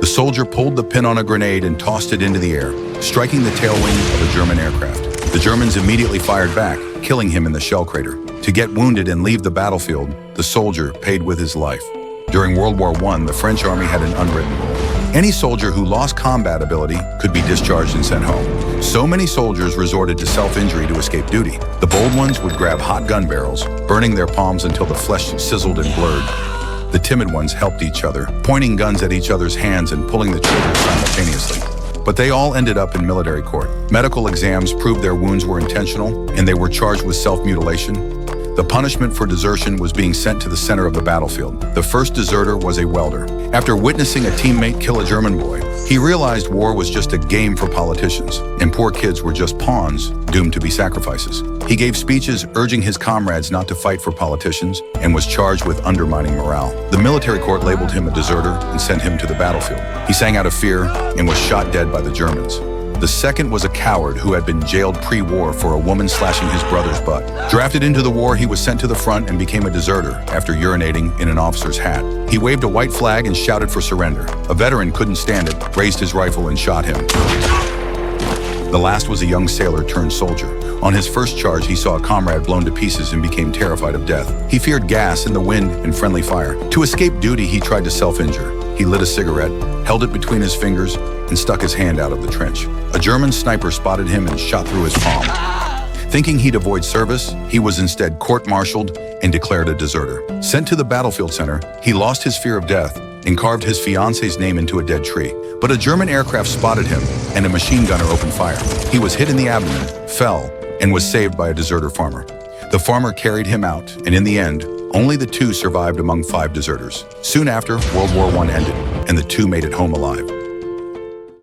The soldier pulled the pin on a grenade and tossed it into the air, striking the tail wing of a German aircraft. The Germans immediately fired back, killing him in the shell crater. To get wounded and leave the battlefield, the soldier paid with his life. During World War I, the French army had an unwritten rule. Any soldier who lost combat ability could be discharged and sent home. So many soldiers resorted to self-injury to escape duty. The bold ones would grab hot gun barrels, burning their palms until the flesh sizzled and blurred. The timid ones helped each other, pointing guns at each other's hands and pulling the triggers simultaneously. But they all ended up in military court. Medical exams proved their wounds were intentional, and they were charged with self-mutilation. The punishment for desertion was being sent to the center of the battlefield. The first deserter was a welder. After witnessing a teammate kill a German boy, he realized war was just a game for politicians, and poor kids were just pawns doomed to be sacrifices. He gave speeches urging his comrades not to fight for politicians and was charged with undermining morale. The military court labeled him a deserter and sent him to the battlefield. He sang out of fear and was shot dead by the Germans. The second was a coward who had been jailed pre-war for a woman slashing his brother's butt. Drafted into the war, he was sent to the front and became a deserter after urinating in an officer's hat. He waved a white flag and shouted for surrender. A veteran couldn't stand it, raised his rifle and shot him. The last was a young sailor turned soldier. On his first charge, he saw a comrade blown to pieces and became terrified of death. He feared gas and the wind and friendly fire. To escape duty, he tried to self-injure. He lit a cigarette, held it between his fingers, and stuck his hand out of the trench. A German sniper spotted him and shot through his palm. Thinking he'd avoid service, he was instead court-martialed and declared a deserter. Sent to the battlefield center, he lost his fear of death and carved his fiance's name into a dead tree. But a German aircraft spotted him and a machine gunner opened fire. He was hit in the abdomen, fell, and was saved by a deserter farmer. The farmer carried him out, and in the end, only the two survived among 5 deserters. Soon after, World War I ended, and the two made it home alive.